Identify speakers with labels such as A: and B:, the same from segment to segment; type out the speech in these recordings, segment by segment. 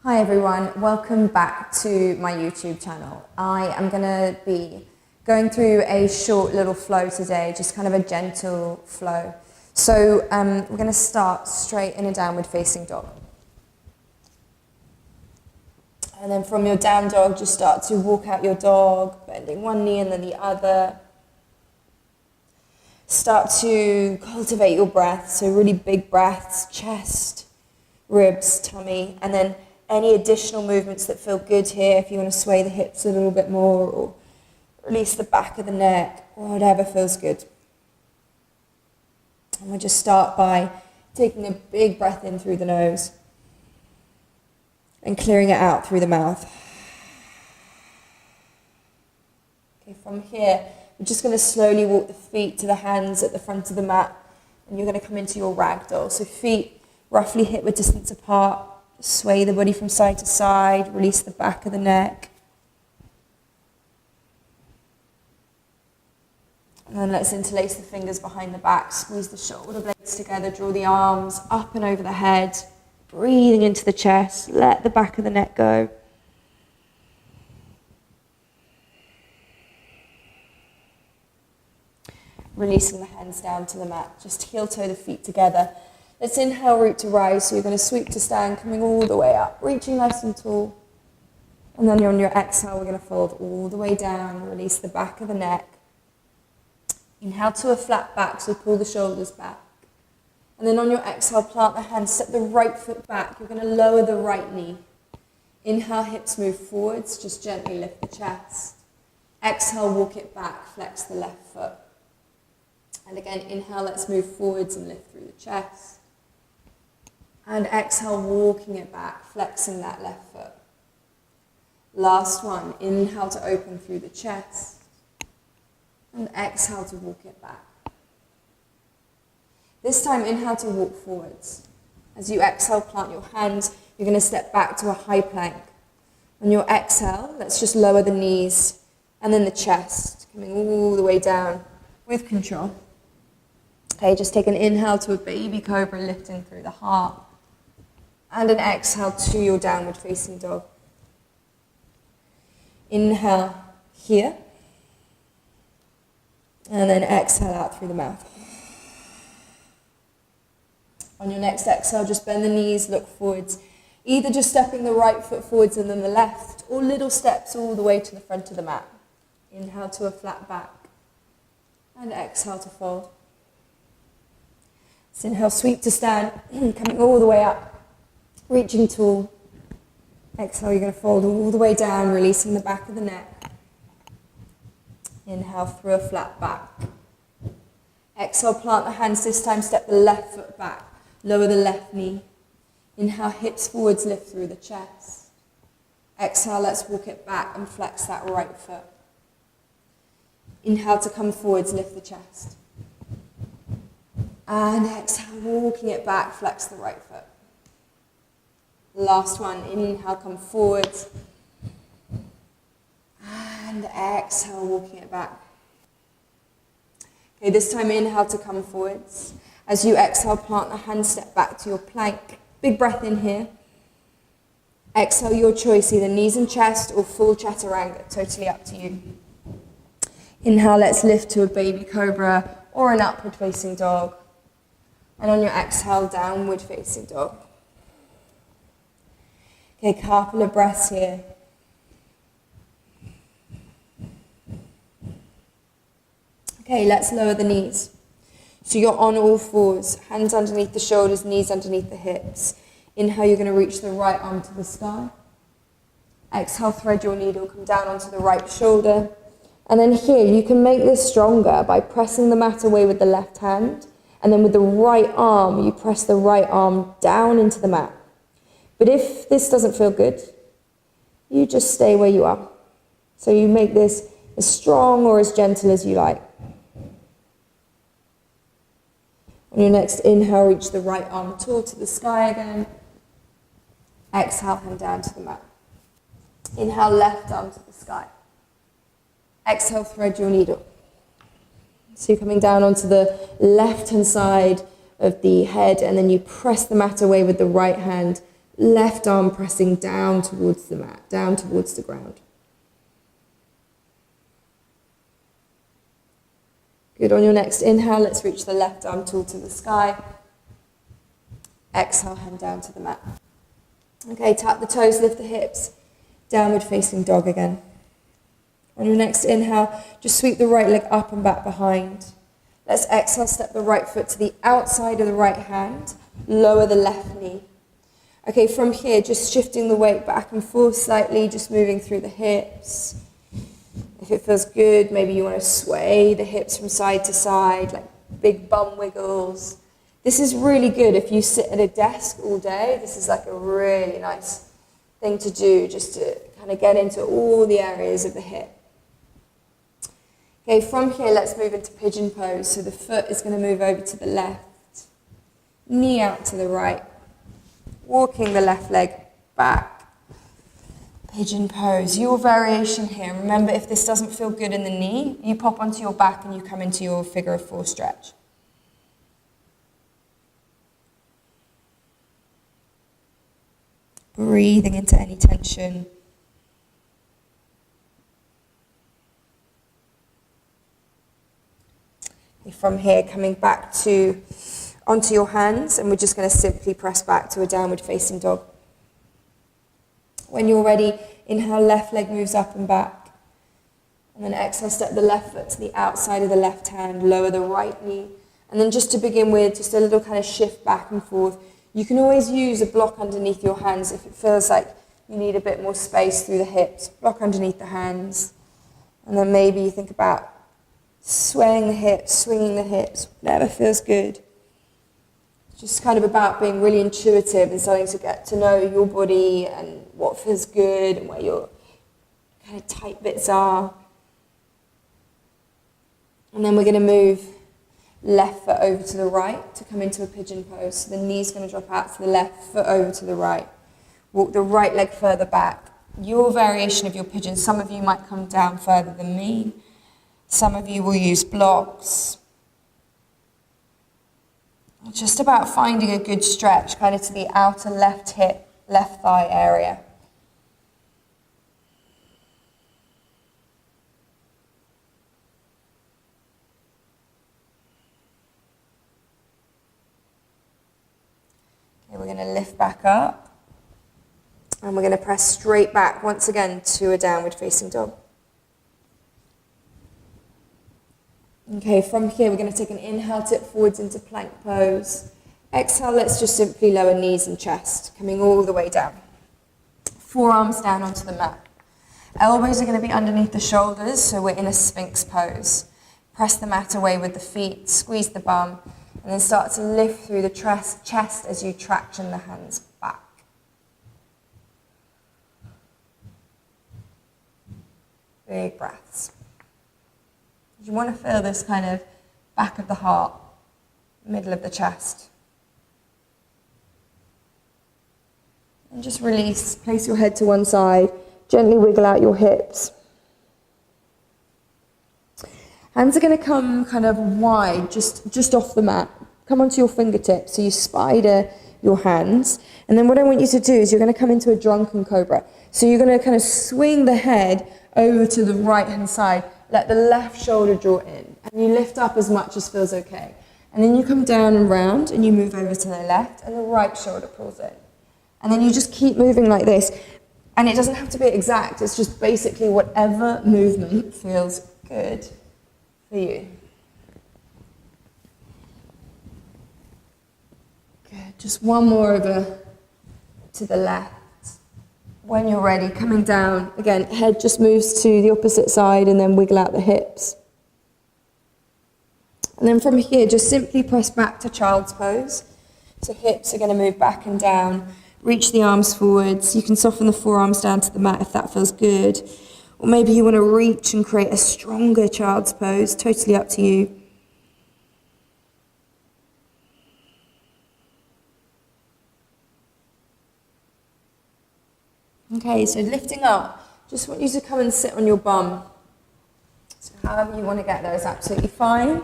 A: Hi everyone, welcome back to my YouTube channel. I am going to be going through a short little flow today, just kind of a gentle flow. So we're going to start straight in a downward facing dog. And then from your down dog, just start to walk out your dog, bending one knee and then the other. Start to cultivate your breath, so really big breaths, chest, ribs, tummy, and then any additional movements that feel good here, if you want to sway the hips a little bit more or release the back of the neck, or whatever feels good. And we'll just start by taking a big breath in through the nose and clearing it out through the mouth. Okay, from here, we're just going to slowly walk the feet to the hands at the front of the mat, and you're going to come into your ragdoll. So feet roughly hip width distance apart. Sway the body from side to side, release the back of the neck. And then let's interlace the fingers behind the back, squeeze the shoulder blades together, draw the arms up and over the head, breathing into the chest, let the back of the neck go. Releasing the hands down to the mat, just heel toe the feet together. Let's inhale, root to rise, so you're going to sweep to stand, coming all the way up, reaching nice and tall. And then on your exhale, we're going to fold all the way down, release the back of the neck. Inhale to a flat back, so pull the shoulders back. And then on your exhale, plant the hands, step the right foot back. You're going to lower the right knee. Inhale, hips move forwards, just gently lift the chest. Exhale, walk it back, flex the left foot. And again, inhale, let's move forwards and lift through the chest. And exhale, walking it back, flexing that left foot. Last one, inhale to open through the chest. And exhale to walk it back. This time, inhale to walk forwards. As you exhale, plant your hands. You're going to step back to a high plank. On your exhale, let's just lower the knees and then the chest, coming all the way down with control. Okay, just take an inhale to a baby cobra, lifting through the heart. And an exhale to your downward facing dog. Inhale here. And then exhale out through the mouth. On your next exhale, just bend the knees, look forwards. Either just stepping the right foot forwards and then the left, or little steps all the way to the front of the mat. Inhale to a flat back. And exhale to fold. So inhale, sweep to stand, coming all the way up. Reaching tall. Exhale, you're going to fold all the way down, releasing the back of the neck. Inhale through a flat back. Exhale, plant the hands. This time, step the left foot back. Lower the left knee. Inhale, hips forwards, lift through the chest. Exhale, let's walk it back and flex that right foot. Inhale to come forwards, lift the chest. And exhale, walking it back, flex the right foot. Last one, inhale, come forwards. And exhale, walking it back. Okay, this time inhale to come forwards. As you exhale, plant the hands, step back to your plank. Big breath in here. Exhale, your choice, either knees and chest or full chaturanga, totally up to you. Inhale, let's lift to a baby cobra or an upward facing dog. And on your exhale, downward facing dog. Okay, couple of breaths here. Okay, let's lower the knees. So you're on all fours, hands underneath the shoulders, knees underneath the hips. Inhale, you're going to reach the right arm to the sky. Exhale, thread your needle, come down onto the right shoulder. And then here, you can make this stronger by pressing the mat away with the left hand. And then with the right arm, you press the right arm down into the mat. But if this doesn't feel good, you just stay where you are. So you make this as strong or as gentle as you like. On your next inhale, reach the right arm tall to the sky again. Exhale, hand down to the mat. Inhale, left arm to the sky. Exhale, thread your needle. So you're coming down onto the left-hand side of the head, and then you press the mat away with the right hand, Left arm pressing down towards the mat, down towards the ground. Good. On your next inhale, let's reach the left arm tall to the sky. Exhale, hand down to the mat. Okay, tap the toes, lift the hips. Downward facing dog again. On your next inhale, just sweep the right leg up and back behind. Let's exhale, step the right foot to the outside of the right hand. Lower the left knee. Okay, from here, just shifting the weight back and forth slightly, just moving through the hips. If it feels good, maybe you want to sway the hips from side to side, like big bum wiggles. This is really good if you sit at a desk all day. This is like a really nice thing to do, just to kind of get into all the areas of the hip. Okay, from here, let's move into pigeon pose. So the foot is going to move over to the left, knee out to the right. Walking the left leg back, pigeon pose. Your variation here, remember if this doesn't feel good in the knee, you pop onto your back and you come into your figure of four stretch. Breathing into any tension. From here, coming back onto your hands, and we're just going to simply press back to a downward facing dog. When you're ready, inhale, left leg moves up and back. And then exhale, step the left foot to the outside of the left hand, lower the right knee. And then just to begin with, just a little kind of shift back and forth. You can always use a block underneath your hands if it feels like you need a bit more space through the hips. Block underneath the hands. And then maybe you think about swaying the hips, swinging the hips, whatever feels good. Just kind of about being really intuitive and starting to get to know your body and what feels good and where your kind of tight bits are. And then we're going to move left foot over to the right to come into a pigeon pose. So the knee's going to drop out to the left, foot over to the right. Walk the right leg further back. Your variation of your pigeon, some of you might come down further than me. Some of you will use blocks. Just about finding a good stretch, kind of to the outer left hip, left thigh area. Okay, we're going to lift back up. And we're going to press straight back once again to a downward facing dog. Okay, from here we're going to take an inhale, tip forwards into plank pose. Exhale, let's just simply lower knees and chest, coming all the way down. Forearms down onto the mat. Elbows are going to be underneath the shoulders, so we're in a sphinx pose. Press the mat away with the feet, squeeze the bum, and then start to lift through the chest as you traction the hands back. Big breaths. You want to feel this kind of back of the heart, middle of the chest. And just release, place your head to one side, gently wiggle out your hips. Hands are going to come kind of wide, just off the mat. Come onto your fingertips, so you spider your hands. And then what I want you to do is you're going to come into a drunken cobra. So you're going to kind of swing the head over to the right-hand side. Let the left shoulder draw in, and you lift up as much as feels okay. And then you come down and round, and you move over to the left, and the right shoulder pulls in. And then you just keep moving like this. And it doesn't have to be exact, it's just basically whatever movement feels good for you. Good, just one more over to the left. When you're ready, coming down, again, head just moves to the opposite side and then wiggle out the hips. And then from here, just simply press back to child's pose. So hips are going to move back and down. Reach the arms forwards. You can soften the forearms down to the mat if that feels good. Or maybe you want to reach and create a stronger child's pose. Totally up to you. Okay, so lifting up, just want you to come and sit on your bum. So however you want to get there is absolutely fine.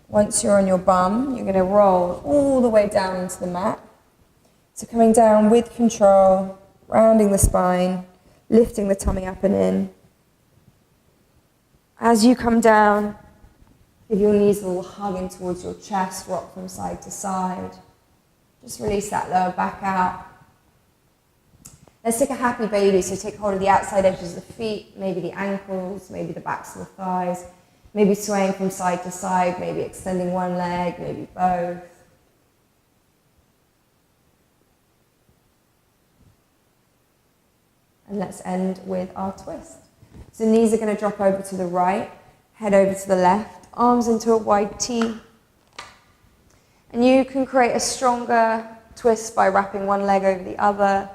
A: Once you're on your bum, you're going to roll all the way down into the mat. So coming down with control, rounding the spine, lifting the tummy up and in. As you come down, give your knees a little hug in towards your chest, rock from side to side. Just release that lower back out. Let's take a happy baby, so take hold of the outside edges of the feet, maybe the ankles, maybe the backs of the thighs, maybe swaying from side to side, maybe extending one leg, maybe both. And let's end with our twist. So knees are going to drop over to the right, head over to the left, arms into a wide T. And you can create a stronger twist by wrapping one leg over the other.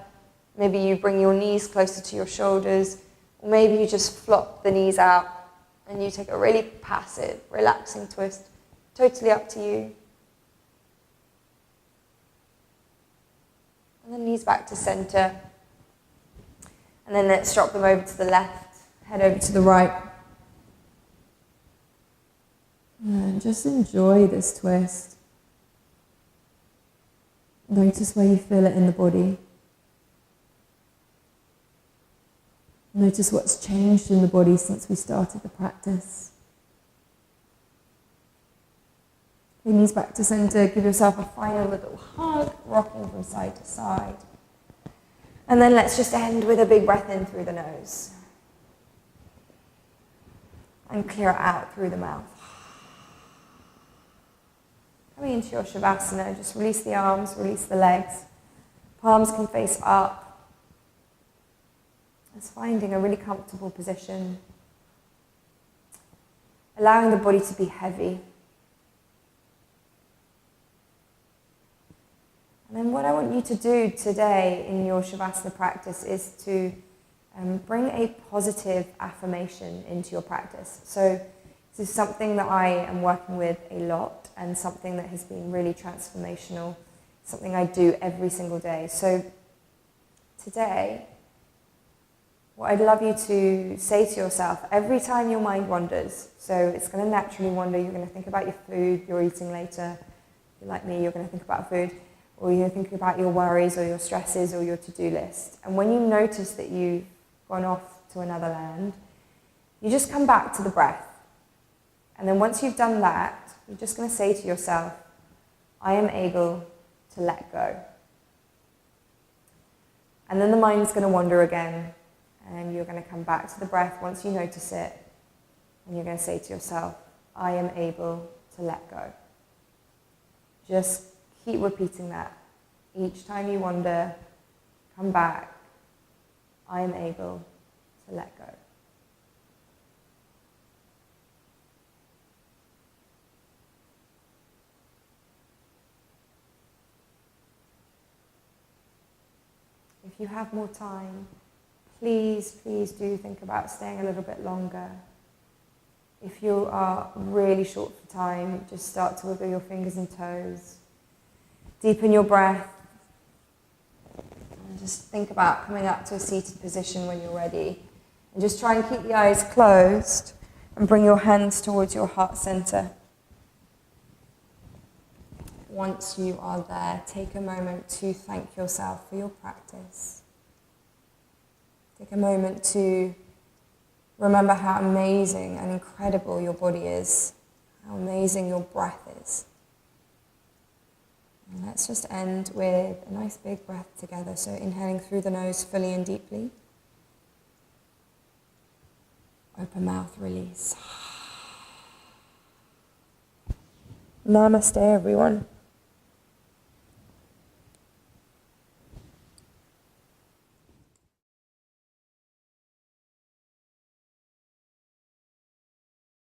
A: Maybe you bring your knees closer to your shoulders, or maybe you just flop the knees out and you take a really passive, relaxing twist. Totally up to you. And then knees back to center. And then let's drop them over to the left, head over to the right. And just enjoy this twist. Notice where you feel it in the body. Notice what's changed in the body since we started the practice. Okay, knees back to center. Give yourself a final little hug, rocking from side to side. And then let's just end with a big breath in through the nose. And clear it out through the mouth. Coming into your Shavasana, just release the arms, release the legs. Palms can face up. Just finding a really comfortable position. Allowing the body to be heavy. And then what I want you to do today in your Shavasana practice is to bring a positive affirmation into your practice. So this is something that I am working with a lot and something that has been really transformational, something I do every single day. So today, what I'd love you to say to yourself every time your mind wanders, so it's going to naturally wander, you're going to think about your food you're eating later. If you're like me, you're going to think about food. Or you're thinking about your worries or your stresses or your to-do list. And when you notice that you've gone off to another land, you just come back to the breath. And then once you've done that, you're just going to say to yourself, I am able to let go. And then the mind's going to wander again, and you're going to come back to the breath once you notice it, and you're going to say to yourself, I am able to let go. Just keep repeating that. Each time you wander, come back. I am able to let go. If you have more time, please do think about staying a little bit longer. If you are really short for time, just start to wiggle your fingers and toes. Deepen your breath. And just think about coming up to a seated position when you're ready. And just try and keep the eyes closed and bring your hands towards your heart center. Once you are there, take a moment to thank yourself for your practice. Take a moment to remember how amazing and incredible your body is, how amazing your breath is. And let's just end with a nice big breath together. So inhaling through the nose fully and deeply. Open mouth, release. Namaste, everyone.